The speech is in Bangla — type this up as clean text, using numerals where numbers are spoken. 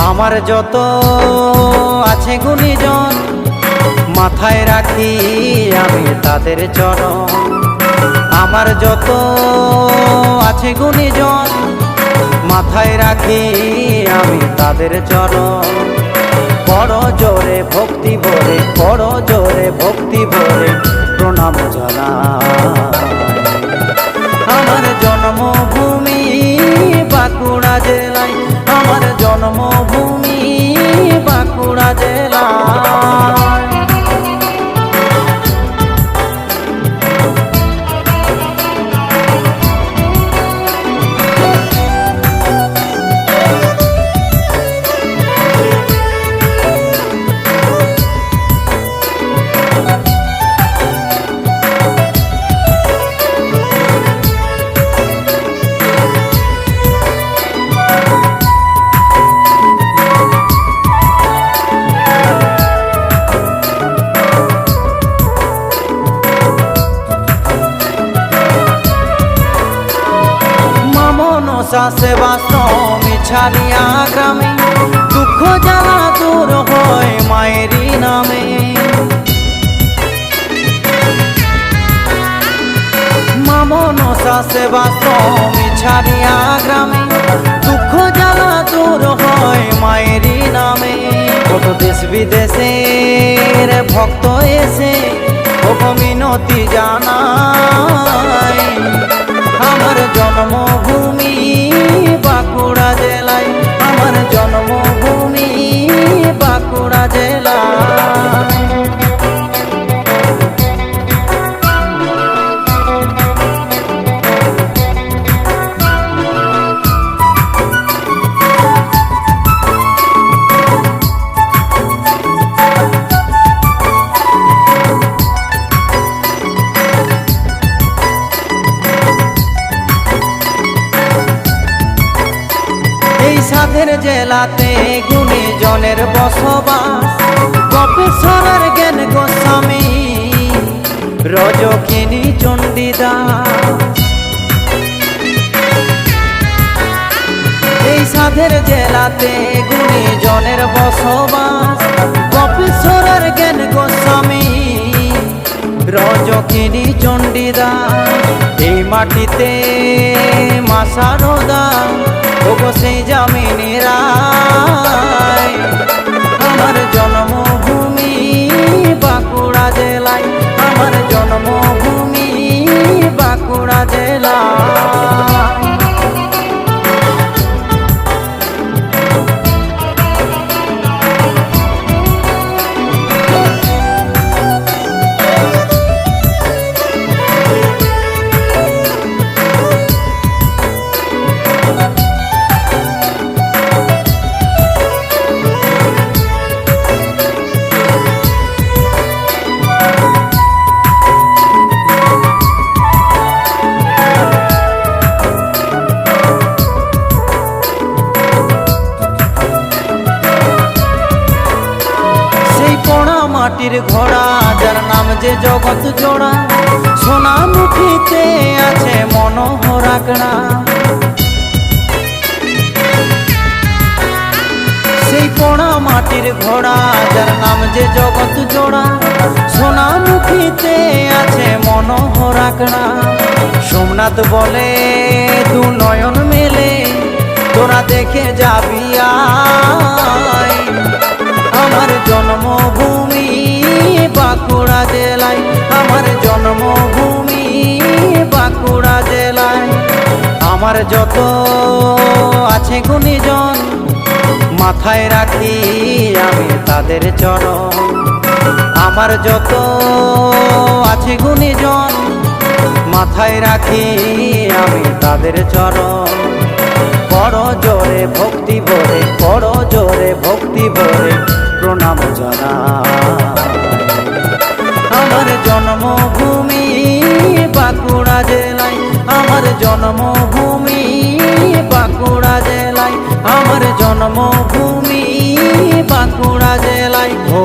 আমার যত আছে গুণীজন মাথায় রাখি আমি তাদের চরণ। আমার যত আছে গুণীজন মাথায় রাখি আমি তাদের চরণ। বড় জোরে ভক্তি ভরে, বড় জোরে ভক্তি ভরে প্রণাম জানাই। আমার জন্মভূমি বাঁকুড়া জেলায়, আমার জন্মভূমি বাঁকুড়া জেলায়। সেবাশ্রম ছাড়িয়া গ্রামে দুঃখ জ্বালা দূর হয় মায়েরই নামে। মামনসা সেবাশ্রম ছাড়িয়া গ্রামে দুঃখ জ্বালা দূর হয় মায়েরই নামে। কত দেশ বিদেশের ভক্ত এসে কত মিনতি জানায়। আমার জন্মভূমি বাঁকুড়া জেলায়, আমার জন্মভূমি বাঁকুড়া জেলায়। এই সাধের জেলাতে গুণীজনের বসবাস, গোপেশ্বরের জ্ঞান গোস্বামী রজকিনী চণ্ডীদাস। এই সাধের জেলাতে গুণীজনের বসবাস, গোপেশ্বরের জ্ঞান গোস্বামী রজকিনী চণ্ডীদাস। এই মাটিতে মা শারদা ওগো সেই জামিনী রায়। আমার জন্মভূমি বাঁকুড়া জেলায়, আমার জন্মভূমি বাঁকুড়া জেলায়। মাটির ঘোড়া যার নাম যে জগৎ জোড়া, সোনামুখীতে আছে মনোহরা গ্রা। সেই পোড়া মাটির ঘোড়া যার নাম যে জগৎ জোড়া, সোনামুখীতে আছে মনোহরা গ্রা। সোমনাথ বলে দু নয়ন মেলে তোরা দেখে যাবি আয়। আমার জন্মভূমি বাঁকুড়া জেলায়, আমার জন্মভূমি বাঁকুড়া জেলায়। আমার যত আছে গুণীজন মাথায় রাখি আমি তাদের চরণ। আমার যত আছে গুণীজন মাথায় রাখি আমি তাদের চরণ। বড় জোরে ভক্তি ভরে, বড় জোরে ভক্তি ভরে প্রণাম জানাই। জন্মভূমি বাঁকুড়া জেলায়, আমার জন্মভূমি বাঁকুড়া জেলায়। ও